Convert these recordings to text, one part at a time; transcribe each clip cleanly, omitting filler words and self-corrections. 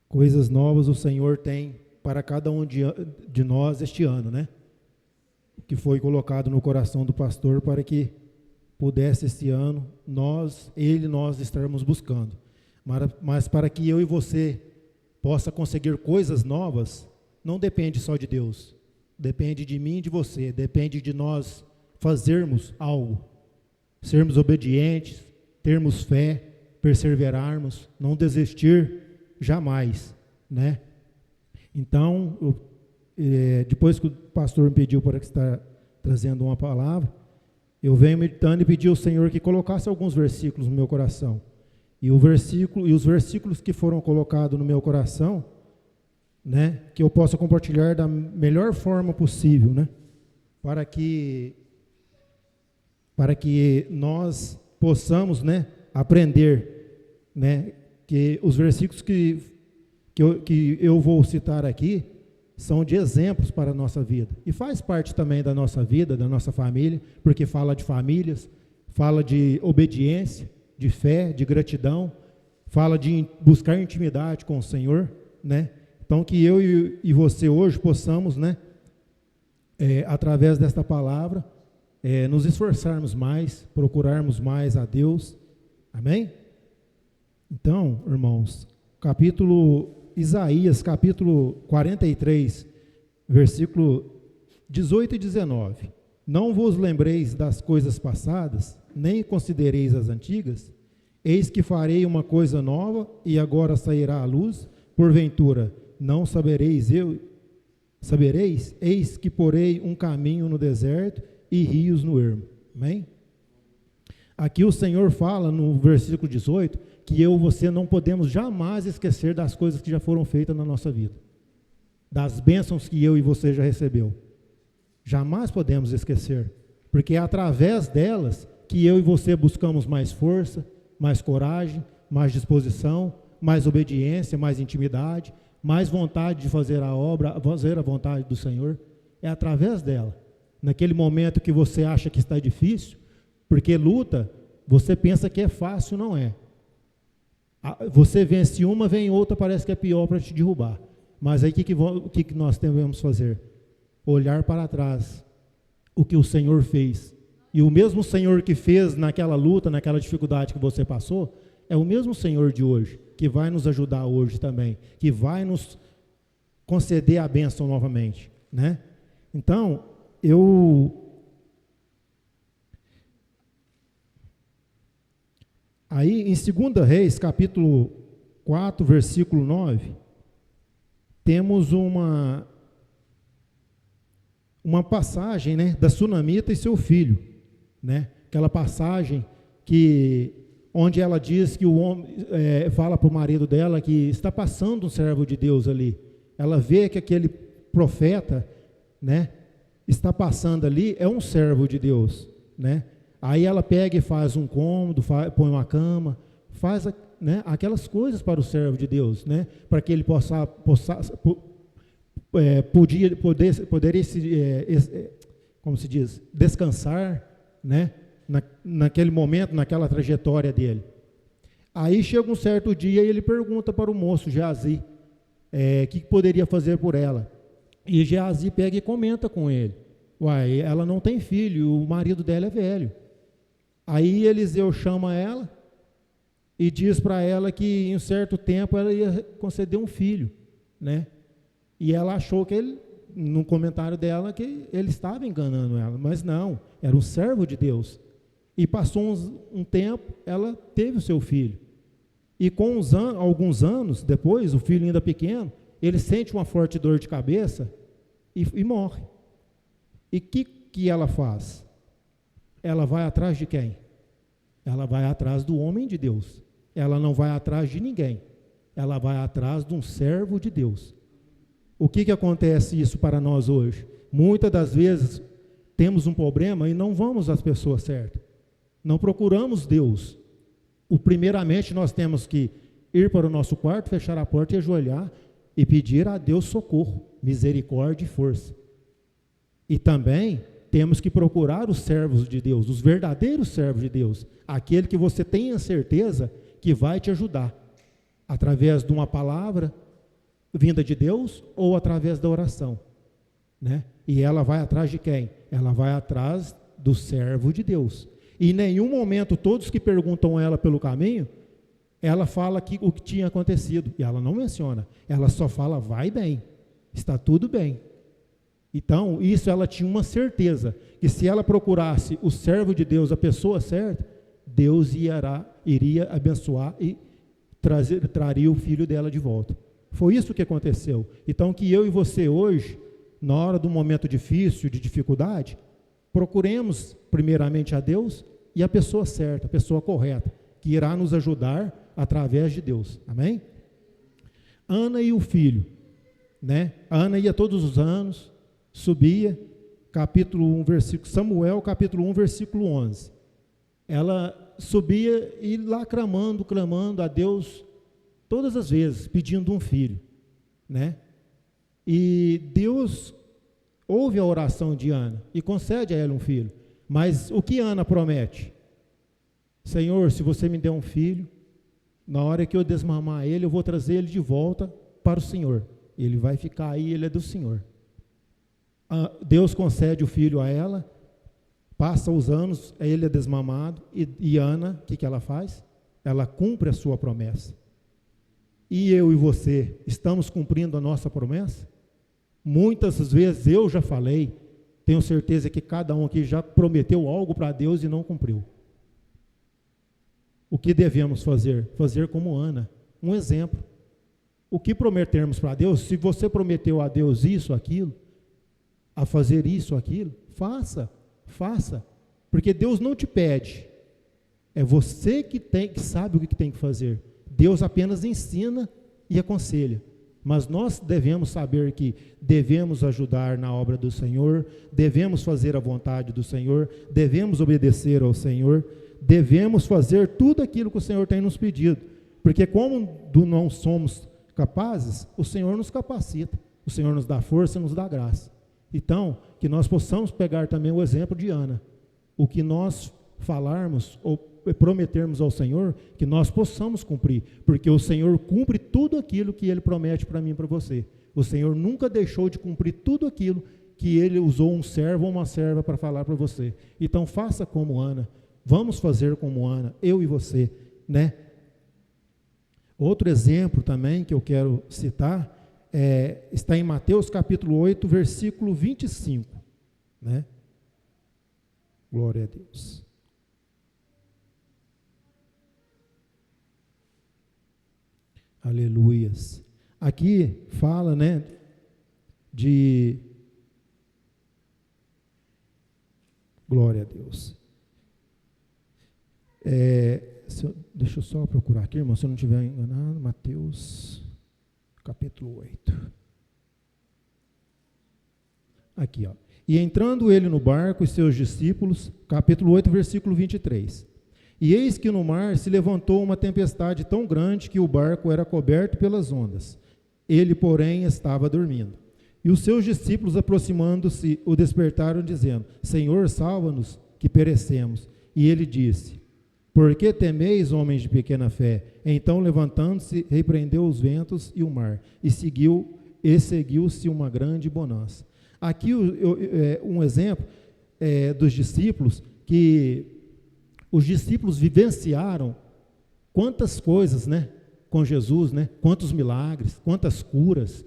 Coisas novas o Senhor tem para cada um de nós este ano, né? Que foi colocado no coração do pastor para que pudesse este ano nós estarmos buscando. Mas para que eu e você possa conseguir coisas novas, não depende só de Deus. Depende de mim e de você. Depende de nós fazermos algo. Sermos obedientes, termos fé, perseverarmos, não desistir jamais, né? Então, depois que o pastor me pediu para estar trazendo uma palavra, eu venho meditando e pedi ao Senhor que colocasse alguns versículos no meu coração. E os versículos que foram colocados no meu coração, né, que eu possa compartilhar da melhor forma possível, né, para que nós possamos, né, aprender, né, que os versículos que eu vou citar aqui são de exemplos para a nossa vida. E faz parte também da nossa vida, da nossa família, porque fala de famílias, fala de obediência, de fé, de gratidão, fala de buscar intimidade com o Senhor, né? Então, que eu e você hoje possamos, né, através desta palavra, nos esforçarmos mais, procurarmos mais a Deus. Amém? Então, irmãos, Isaías, capítulo 43, versículo 18 e 19. Não vos lembreis das coisas passadas, nem considereis as antigas? Eis que farei uma coisa nova, e agora sairá à luz. Porventura, não sabereis? Eis que porei um caminho no deserto e rios no ermo. Amém? Aqui o Senhor fala no versículo 18, que eu e você não podemos jamais esquecer das coisas que já foram feitas na nossa vida, das bênçãos que eu e você já recebeu. Jamais podemos esquecer, porque é através delas que eu e você buscamos mais força, mais coragem, mais disposição, mais obediência, mais intimidade, mais vontade de fazer a obra, fazer a vontade do Senhor. É através dela. Naquele momento que você acha que está difícil, porque luta, você pensa que é fácil, não é. Você vence uma, vem outra, parece que é pior para te derrubar. Mas aí o que nós devemos fazer? Olhar para trás, o que o Senhor fez. E o mesmo Senhor que fez naquela luta, naquela dificuldade que você passou, é o mesmo Senhor de hoje, que vai nos ajudar hoje também, que vai nos conceder a bênção novamente, né? Então, aí em 2 Reis, capítulo 4, versículo 9, temos uma passagem, né, da sunamita e seu filho, né? Aquela passagem onde ela diz que o homem fala para o marido dela que está passando um servo de Deus ali. Ela vê que aquele profeta, né, está passando ali, é um servo de Deus, né? Aí ela pega e faz um cômodo, põe uma cama, faz, né, aquelas coisas para o servo de Deus, né, para que ele como se diz, descansar, né, naquele momento, naquela trajetória dele. Aí chega um certo dia e ele pergunta para o moço Geazi, o que poderia fazer por ela. E Geazi pega e comenta com ele: uai, ela não tem filho, o marido dela é velho. Aí Eliseu chama ela e diz para ela que em um certo tempo ela ia conceder um filho, né? E ela achou que no comentário dela, que ele estava enganando ela, mas não, era um servo de Deus. E passou um tempo, ela teve o seu filho. E com alguns anos depois, o filho ainda pequeno, ele sente uma forte dor de cabeça e morre. E o que ela faz? Ela vai atrás de quem? Ela vai atrás do homem de Deus. Ela não vai atrás de ninguém. Ela vai atrás de um servo de Deus. O que acontece isso para nós hoje? Muitas das vezes temos um problema e não vamos às pessoas certas. Não procuramos Deus. Primeiramente nós temos que ir para o nosso quarto, fechar a porta e ajoelhar e pedir a Deus socorro, misericórdia e força. E também temos que procurar os servos de Deus, os verdadeiros servos de Deus, aquele que você tenha certeza que vai te ajudar, através de uma palavra, vinda de Deus ou através da oração, né? E ela vai atrás de quem? Ela vai atrás do servo de Deus. E em nenhum momento, todos que perguntam a ela pelo caminho, ela fala o que tinha acontecido, e ela não menciona, ela só fala, vai bem, está tudo bem. Então, isso ela tinha uma certeza, que se ela procurasse o servo de Deus, a pessoa certa, Deus iria abençoar e traria o filho dela de volta. Foi isso que aconteceu. Então, que eu e você hoje, na hora do momento difícil, de dificuldade, procuremos primeiramente a Deus e a pessoa certa, a pessoa correta, que irá nos ajudar através de Deus. Amém? Ana e o filho, né? Ana ia todos os anos, subia, capítulo 1, versículo, Samuel, capítulo 1, versículo 11. Ela subia e lá clamando a Deus, todas as vezes, pedindo um filho, né? E Deus ouve a oração de Ana e concede a ela um filho. Mas o que Ana promete? Senhor, se você me der um filho, na hora que eu desmamar ele, eu vou trazer ele de volta para o Senhor. Ele vai ficar aí, ele é do Senhor. Deus concede o filho a ela, passa os anos, ele é desmamado, e Ana, o que ela faz? Ela cumpre a sua promessa. E eu e você, estamos cumprindo a nossa promessa? Muitas vezes eu já falei, tenho certeza que cada um aqui já prometeu algo para Deus e não cumpriu. O que devemos fazer? Fazer como Ana, um exemplo. O que prometermos para Deus, se você prometeu a Deus isso, aquilo, a fazer isso, aquilo, faça, porque Deus não te pede, é você que sabe o que tem que fazer. Deus apenas ensina e aconselha, mas nós devemos saber que devemos ajudar na obra do Senhor, devemos fazer a vontade do Senhor, devemos obedecer ao Senhor, devemos fazer tudo aquilo que o Senhor tem nos pedido, porque como não somos capazes, o Senhor nos capacita, o Senhor nos dá força, nos dá graça. Então, que nós possamos pegar também o exemplo de Ana, o que nós falarmos ou prometermos ao Senhor, que nós possamos cumprir, porque o Senhor cumpre tudo aquilo que Ele promete para mim e para você. O Senhor nunca deixou de cumprir tudo aquilo que Ele usou um servo ou uma serva para falar para você. Então faça como Ana, vamos fazer como Ana, eu e você, né? Outro exemplo também que eu quero citar, está em Mateus capítulo 8, versículo 25, né? Glória a Deus. Aleluias. Aqui fala, né, glória a Deus. Deixa eu só procurar aqui, irmão, se eu não estiver enganado, Mateus capítulo 8. Aqui, ó. E entrando ele no barco e seus discípulos, capítulo 8, versículo 23. E eis que no mar se levantou uma tempestade tão grande que o barco era coberto pelas ondas. Ele, porém, estava dormindo. E os seus discípulos, aproximando-se, o despertaram, dizendo: Senhor, salva-nos, que perecemos. E ele disse: Por que temeis, homens de pequena fé? Então, levantando-se, repreendeu os ventos e o mar, e seguiu-se uma grande bonança. Aqui um exemplo dos discípulos, que os discípulos vivenciaram quantas coisas, né, com Jesus, né, quantos milagres, quantas curas,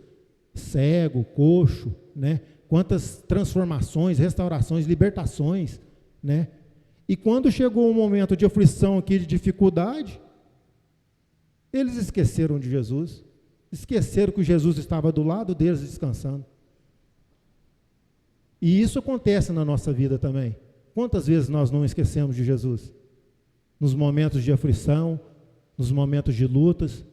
cego, coxo, né, quantas transformações, restaurações, libertações, né? E quando chegou um momento de aflição aqui, de dificuldade, eles esqueceram de Jesus, esqueceram que Jesus estava do lado deles descansando. E isso acontece na nossa vida também. Quantas vezes nós não esquecemos de Jesus? Nos momentos de aflição, nos momentos de lutas,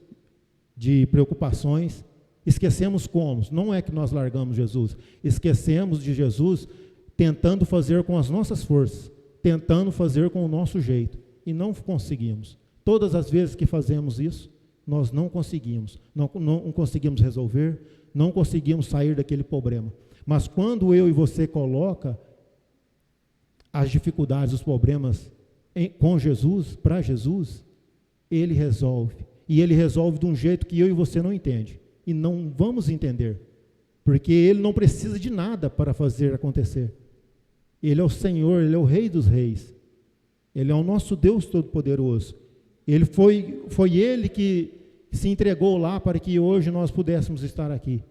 de preocupações, esquecemos como? Não é que nós largamos Jesus, esquecemos de Jesus tentando fazer com as nossas forças, tentando fazer com o nosso jeito, e não conseguimos. Todas as vezes que fazemos isso, nós não conseguimos, não conseguimos resolver, não conseguimos sair daquele problema. Mas quando eu e você coloca as dificuldades, os problemas com Jesus, para Jesus, Ele resolve. E Ele resolve de um jeito que eu e você não entende. e não vamos entender, porque Ele não precisa de nada para fazer acontecer. Ele é o Senhor, Ele é o Rei dos Reis, Ele é o nosso Deus Todo-Poderoso. Foi Ele que se entregou lá para que hoje nós pudéssemos estar aqui.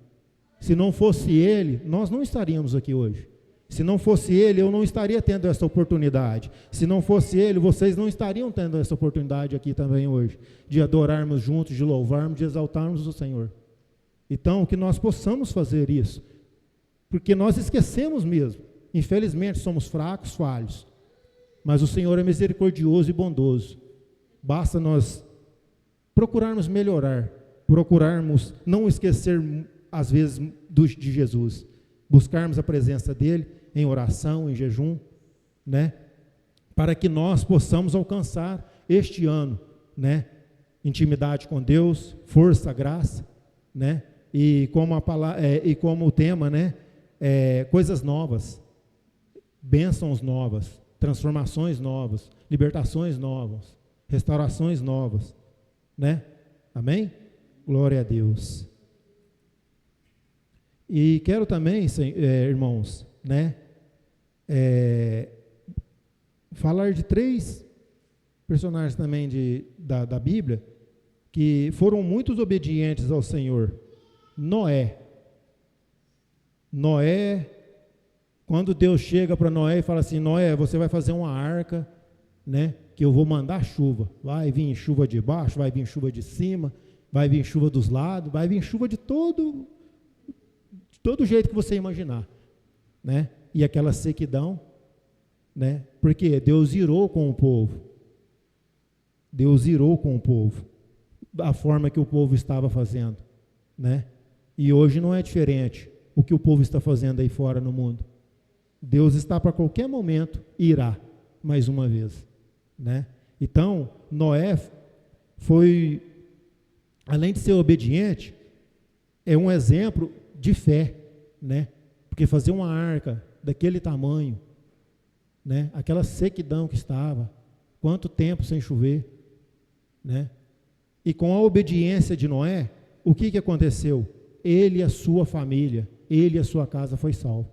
Se não fosse Ele, nós não estaríamos aqui hoje. Se não fosse Ele, eu não estaria tendo essa oportunidade. Se não fosse Ele, vocês não estariam tendo essa oportunidade aqui também hoje, de adorarmos juntos, de louvarmos, de exaltarmos o Senhor. Então, que nós possamos fazer isso, porque nós esquecemos mesmo. Infelizmente, somos fracos, falhos, mas o Senhor é misericordioso e bondoso. Basta nós procurarmos melhorar, procurarmos não esquecer, às vezes, de Jesus, buscarmos a presença dEle em oração, em jejum, né? Para que nós possamos alcançar este ano, né? Intimidade com Deus, força, graça, né? E como o tema, né? Coisas novas, bênçãos novas, transformações novas, libertações novas, restaurações novas, né? Amém? Glória a Deus. E quero também, irmãos, né? Falar de 3 personagens também da Bíblia que foram muito obedientes ao Senhor. Noé, quando Deus chega para Noé e fala assim: Noé, você vai fazer uma arca, né, que eu vou mandar chuva, vai vir chuva de baixo, vai vir chuva de cima, vai vir chuva dos lados, vai vir chuva de todo jeito que você imaginar, né, e aquela sequidão, né, porque Deus irou com o povo, a forma que o povo estava fazendo, né, e hoje não é diferente o que o povo está fazendo aí fora no mundo. Deus está para qualquer momento irá mais uma vez, né? Então Noé foi, além de ser obediente, é um exemplo de fé, né? Porque fazer uma arca daquele tamanho, né? Aquela sequidão que estava, quanto tempo sem chover, né? E com a obediência de Noé, o que aconteceu? Ele e a sua família, ele e a sua casa foi salvo.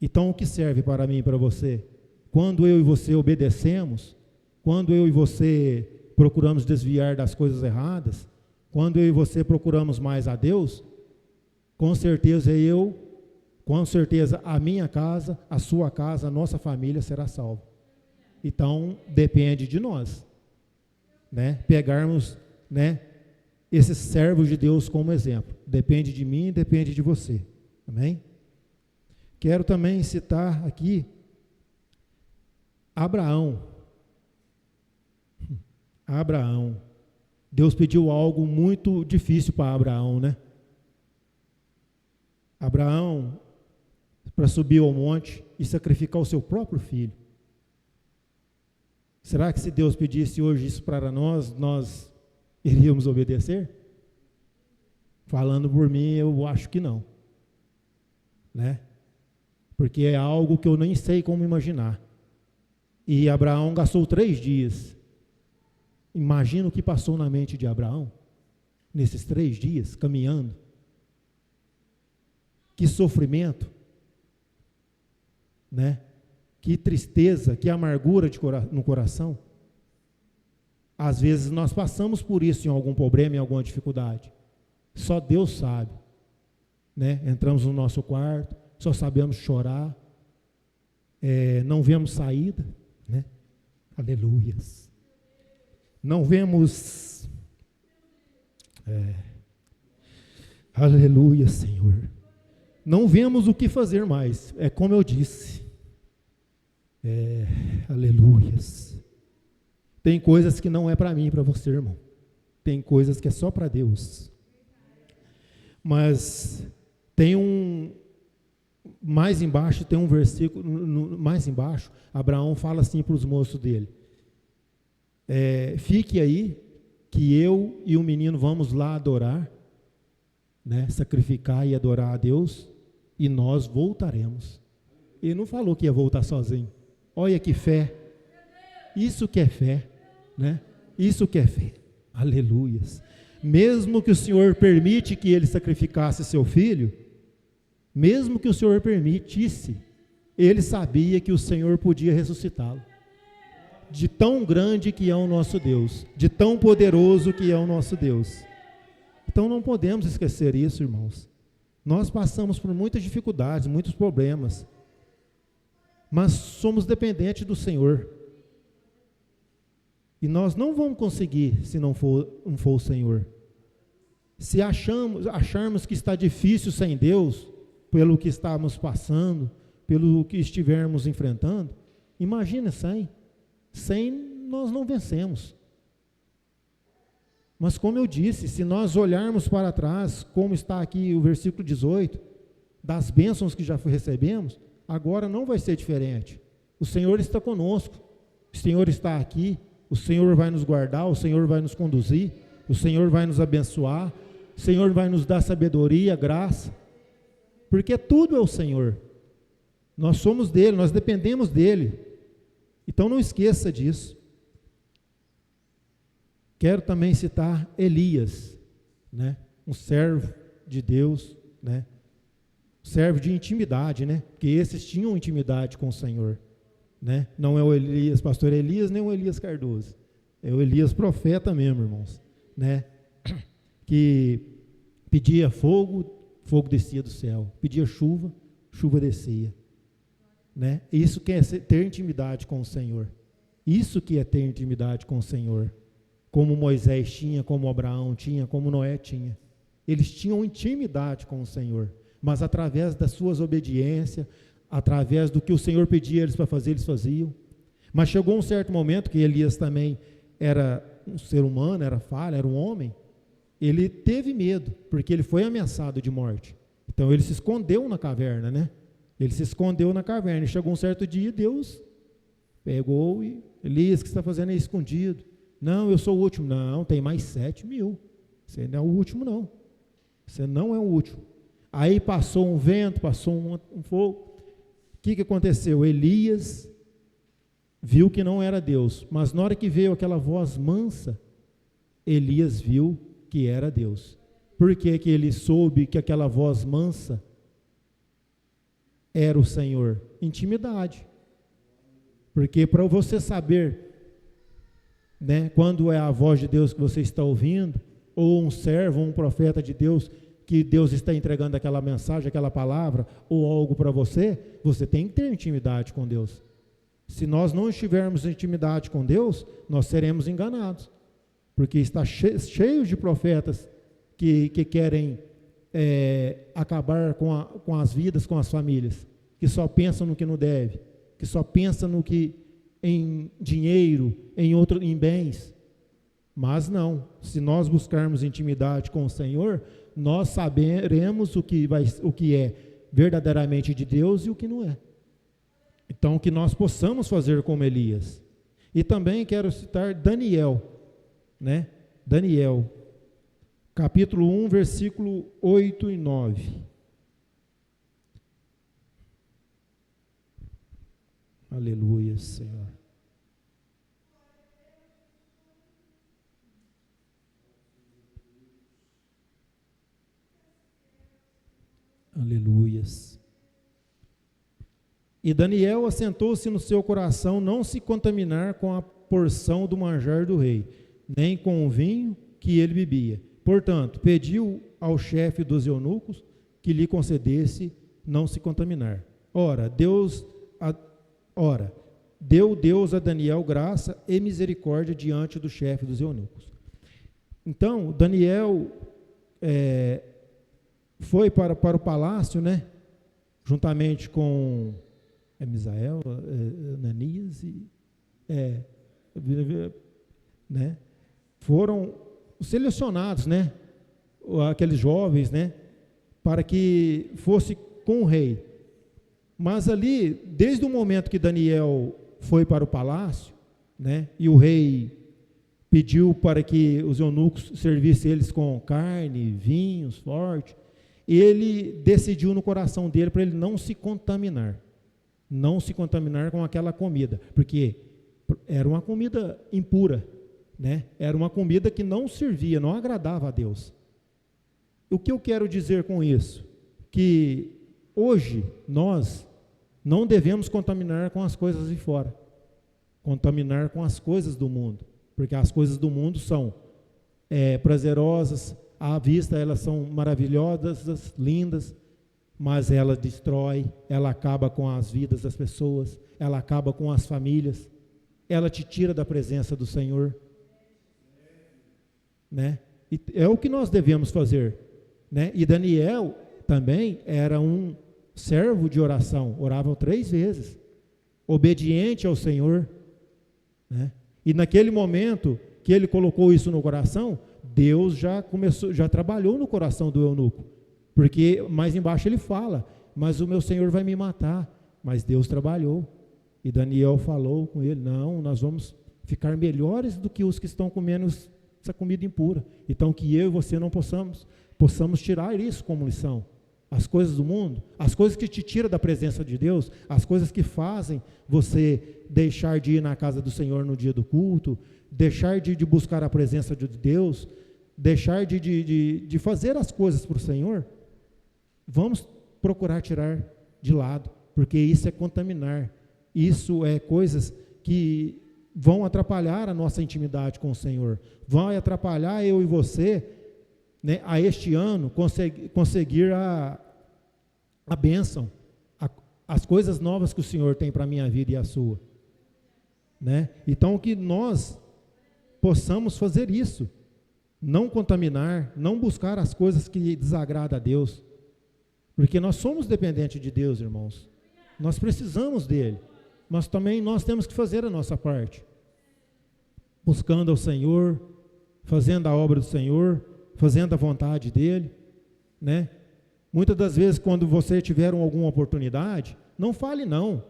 Então, o que serve para mim e para você? Quando eu e você obedecemos, quando eu e você procuramos desviar das coisas erradas, quando eu e você procuramos mais a Deus, com certeza a minha casa, a sua casa, a nossa família será salva. Então, depende de nós, né? Pegarmos, né, esses servos de Deus como exemplo. Depende de mim, depende de você. Amém? Quero também citar aqui Abraão. Deus pediu algo muito difícil para Abraão, né? Abraão, para subir ao monte e sacrificar o seu próprio filho. Será que se Deus pedisse hoje isso para nós iríamos obedecer? Falando por mim, eu acho que não, né? Porque é algo que eu nem sei como imaginar. E Abraão gastou 3 dias. Imagina o que passou na mente de Abraão, nesses 3 dias, caminhando. Que sofrimento, né? Que tristeza, que amargura no coração. Às vezes nós passamos por isso em algum problema, em alguma dificuldade. Só Deus sabe, né? Entramos no nosso quarto, só sabemos chorar, não vemos saída, né? Aleluias. Não vemos, aleluia, Senhor. Não vemos o que fazer mais, é como eu disse, aleluias. Tem coisas que não é para mim e para você, irmão. Tem coisas que é só para Deus. Mas tem mais embaixo, tem um versículo, mais embaixo, Abraão fala assim para os moços dele: fique aí, que eu e o menino vamos lá adorar, né, sacrificar e adorar a Deus, e nós voltaremos. Ele não falou que ia voltar sozinho. Olha que fé, isso que é fé, né? Isso que é fé, aleluias. mesmo que o Senhor permite que ele sacrificasse seu filho, mesmo que o Senhor permitisse, ele sabia que o Senhor podia ressuscitá-lo. De tão grande que é o nosso Deus, de tão poderoso que é o nosso Deus. Então não podemos esquecer isso, irmãos. Nós passamos por muitas dificuldades, muitos problemas, mas somos dependentes do Senhor. E nós não vamos conseguir se não for o Senhor. Se acharmos que está difícil sem Deus, pelo que estamos passando, pelo que estivermos enfrentando, imagina sem. Sem nós não vencemos. Mas como eu disse, se nós olharmos para trás, como está aqui o versículo 18, das bênçãos que já recebemos, agora não vai ser diferente. O Senhor está conosco, o Senhor está aqui, o Senhor vai nos guardar, o Senhor vai nos conduzir, o Senhor vai nos abençoar, o Senhor vai nos dar sabedoria, graça, porque tudo é o Senhor. Nós somos dele, nós dependemos dele. Então não esqueça disso. Quero também citar Elias, né? Um servo de Deus, né? Servo de intimidade, né? Porque esses tinham intimidade com o Senhor, né? Não é o Elias, pastor Elias, nem o Elias Cardoso. É o Elias profeta mesmo, irmãos, né? Que pedia fogo, fogo descia do céu. Pedia chuva, chuva descia. Né? Isso que é ter intimidade com o Senhor. Isso que é ter intimidade com o Senhor. Como Moisés tinha, como Abraão tinha, como Noé tinha. Eles tinham intimidade com o Senhor. Mas através das suas obediências, através do que o Senhor pedia eles para fazer, eles faziam. Mas chegou um certo momento que Elias também era um ser humano, era falha, era um homem. Ele teve medo, porque ele foi ameaçado de morte. Então ele se escondeu na caverna, né? Ele se escondeu na caverna, e chegou um certo dia, Deus pegou e, Elias, o que você está fazendo aí escondido? Não, eu sou o último. Não, tem mais 7.000. Você não é o último, não. Você não é o último. Aí passou um vento, passou um fogo. O que aconteceu? Elias viu que não era Deus, mas na hora que veio aquela voz mansa, Elias viu que era Deus. Por que que ele soube que aquela voz mansa era o Senhor? Intimidade. Porque para você saber, né, quando é a voz de Deus que você está ouvindo, ou um servo, ou um profeta de Deus, que Deus está entregando aquela mensagem, aquela palavra, ou algo para você, você tem que ter intimidade com Deus. Se nós não estivermos em intimidade com Deus, nós seremos enganados. Porque está cheio de profetas que querem acabar com as vidas, com as famílias, que só pensam no que não deve, que só pensam no que em dinheiro, em bens. Mas não, se nós buscarmos intimidade com o Senhor, nós saberemos o que é verdadeiramente de Deus e o que não é. Então, que nós possamos fazer como Elias. E também quero citar Daniel, né? Daniel, capítulo 1, versículo 8 e 9. Aleluia, Senhor. Aleluias. E Daniel assentou-se no seu coração não se contaminar com a porção do manjar do rei, nem com o vinho que ele bebia. Portanto, pediu ao chefe dos eunucos que lhe concedesse não se contaminar. Ora, deu Deus a Daniel graça e misericórdia diante do chefe dos eunucos. Então, Daniel foi para o palácio, né? Juntamente com Misael, Ananias e né? Foram selecionados, né? Aqueles jovens, né? Para que fosse com o rei. Mas ali, desde o momento que Daniel foi para o palácio, né? E o rei pediu para que os eunucos servissem eles com carne, vinhos fortes, ele decidiu no coração dele para ele não se contaminar com aquela comida, porque era uma comida impura, né? Era uma comida que não servia, não agradava a Deus. O que eu quero dizer com isso? Que hoje nós não devemos contaminar com as coisas de fora, contaminar com as coisas do mundo, porque as coisas do mundo são prazerosas, à vista elas são maravilhosas, lindas, mas ela destrói, ela acaba com as vidas das pessoas, ela acaba com as famílias, ela te tira da presença do Senhor, né? E é o que nós devemos fazer, né? E Daniel também era um servo de oração, orava 3 vezes, obediente ao Senhor, né? E naquele momento que ele colocou isso no coração, Deus já trabalhou no coração do eunuco, porque mais embaixo ele fala, mas o meu Senhor vai me matar, mas Deus trabalhou, e Daniel falou com ele, não, nós vamos ficar melhores do que os que estão comendo essa comida impura, então que eu e você não possamos tirar isso como lição, as coisas do mundo, as coisas que te tiram da presença de Deus, as coisas que fazem você deixar de ir na casa do Senhor no dia do culto, deixar de buscar a presença de Deus, deixar de fazer as coisas para o Senhor, vamos procurar tirar de lado, porque isso é contaminar, isso é coisas que vão atrapalhar a nossa intimidade com o Senhor, vão atrapalhar eu e você, né, a este ano conseguir a bênção, as coisas novas que o Senhor tem para a minha vida e a sua, né? Então que nós possamos fazer isso, não contaminar, não buscar as coisas que desagradam a Deus, porque nós somos dependentes de Deus, irmãos, nós precisamos dele, mas também nós temos que fazer a nossa parte, buscando ao Senhor, fazendo a obra do Senhor, fazendo a vontade dele, né? Muitas das vezes, quando você tiver alguma oportunidade, não fale não,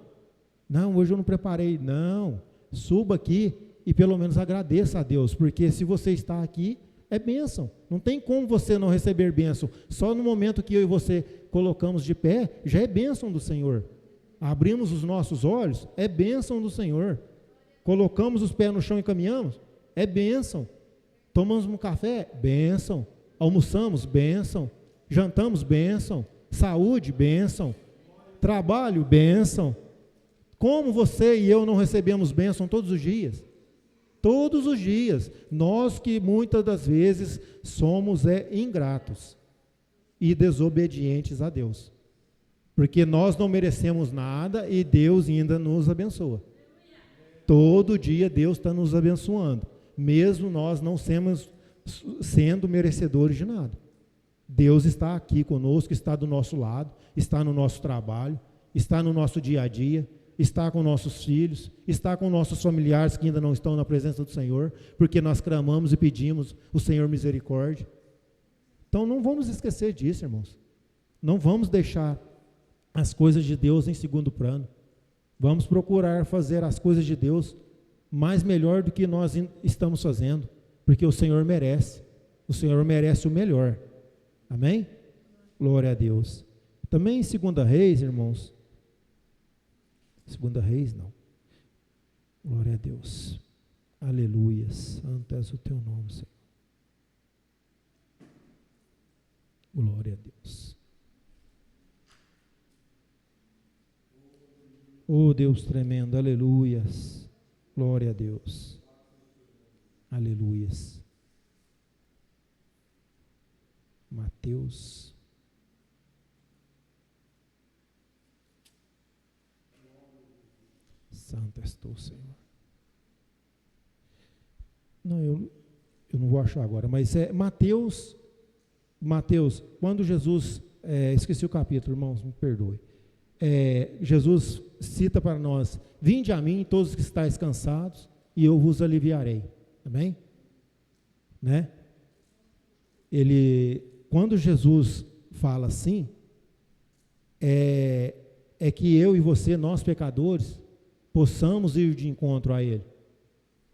hoje eu não preparei, não, suba aqui e pelo menos agradeça a Deus, porque se você está aqui, é bênção, não tem como você não receber bênção, só no momento que eu e você colocamos de pé, já é bênção do Senhor, abrimos os nossos olhos, é bênção do Senhor, colocamos os pés no chão e caminhamos, é bênção, tomamos um café, bênção, almoçamos, bênção, jantamos, bênção, saúde, bênção, trabalho, bênção. Como você e eu não recebemos bênção todos os dias? Todos os dias. Nós que muitas das vezes somos ingratos e desobedientes a Deus. Porque nós não merecemos nada e Deus ainda nos abençoa. Todo dia Deus está nos abençoando, mesmo nós não sendo merecedores de nada. Deus está aqui conosco, está do nosso lado, está no nosso trabalho, está no nosso dia a dia, está com nossos filhos, está com nossos familiares que ainda não estão na presença do Senhor, porque nós clamamos e pedimos o Senhor misericórdia. Então não vamos esquecer disso, irmãos. Não vamos deixar as coisas de Deus em segundo plano. Vamos procurar fazer as coisas de Deus mais melhor do que nós estamos fazendo, porque o Senhor merece o melhor. Amém? Glória a Deus. Também em 2 Reis, irmãos, 2 Reis não, glória a Deus, aleluia, santo és o teu nome, Senhor, glória a Deus. Oh Deus tremendo, aleluias, glória a Deus, aleluias. Mateus, santo és tu, Senhor. Não, eu não vou achar agora, mas é Mateus, quando Jesus, esqueci o capítulo, irmãos, me perdoe. Jesus cita para nós: vinde a mim todos que estáis cansados e eu vos aliviarei. Amém? Né? Quando Jesus fala assim, é que eu e você, nós pecadores, possamos ir de encontro a Ele,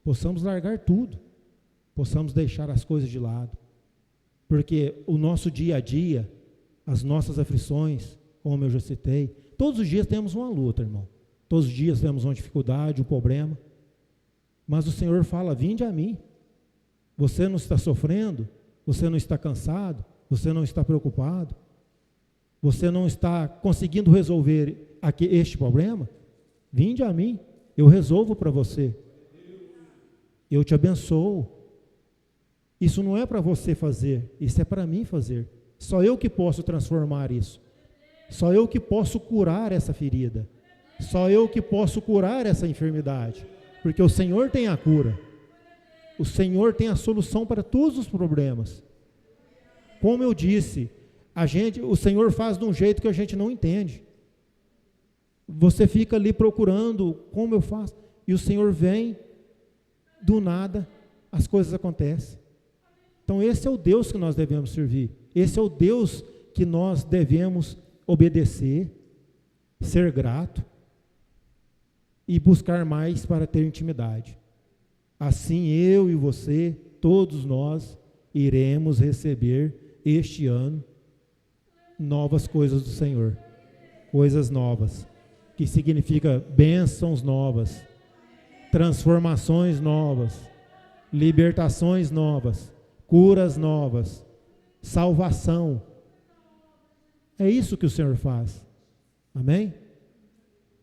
possamos largar tudo, possamos deixar as coisas de lado, porque o nosso dia a dia, as nossas aflições, como eu já citei, todos os dias temos uma luta, irmão, todos os dias temos uma dificuldade, um problema, mas o Senhor fala: vinde a mim, Você não está sofrendo? Você não está cansado? Você não está preocupado? Você não está conseguindo resolver este problema? Vinde a mim, eu resolvo para você. Eu te abençoo. Isso não é para você fazer, isso é para mim fazer. Só eu que posso transformar isso. Só eu que posso curar essa ferida. Só eu que posso curar essa enfermidade. Porque o Senhor tem a cura. O Senhor tem a solução para todos os problemas. Como eu disse, o Senhor faz de um jeito que a gente não entende. Você fica ali procurando como eu faço. E o Senhor vem, do nada, as coisas acontecem. Então esse é o Deus que nós devemos servir. Esse é o Deus que nós devemos obedecer, ser grato e buscar mais para ter intimidade. Assim eu e você, todos nós, iremos receber este ano novas coisas do Senhor. Coisas novas, que significa bênçãos novas, transformações novas, libertações novas, curas novas, salvação. É isso que o Senhor faz. Amém?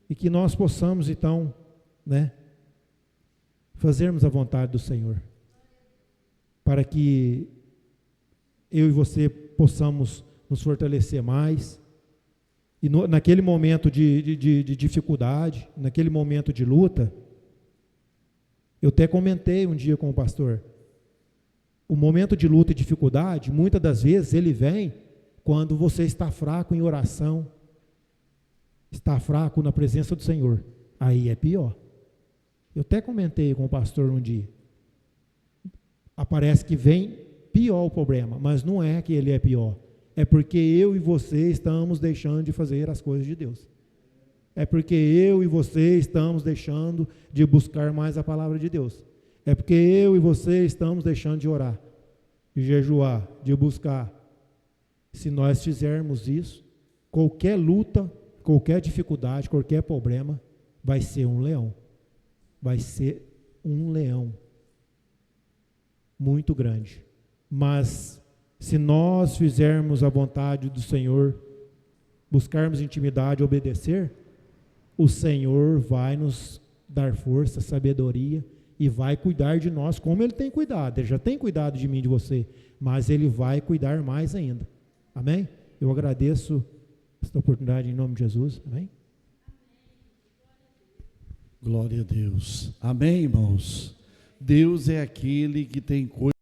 E que nós possamos então, fazermos a vontade do Senhor, para que eu e você possamos nos fortalecer mais, e naquele momento de dificuldade, naquele momento de luta, eu até comentei um dia com o pastor, o momento de luta e dificuldade, muitas das vezes ele vem quando você está fraco em oração, está fraco na presença do Senhor, aí é pior. Eu até comentei com o pastor um dia, parece que vem pior o problema, mas não é que ele é pior, é porque eu e você estamos deixando de fazer as coisas de Deus, é porque eu e você estamos deixando de buscar mais a palavra de Deus, é porque eu e você estamos deixando de orar, de jejuar, de buscar. Se nós fizermos isso, qualquer luta, qualquer dificuldade, qualquer problema, vai ser um leão. Vai ser um leão muito grande. Mas, se nós fizermos a vontade do Senhor, buscarmos intimidade, obedecer, o Senhor vai nos dar força, sabedoria e vai cuidar de nós como Ele tem cuidado. Ele já tem cuidado de mim e de você, mas Ele vai cuidar mais ainda. Amém? Eu agradeço esta oportunidade em nome de Jesus. Amém? Glória a Deus. Amém, irmãos? Deus é aquele que tem coisas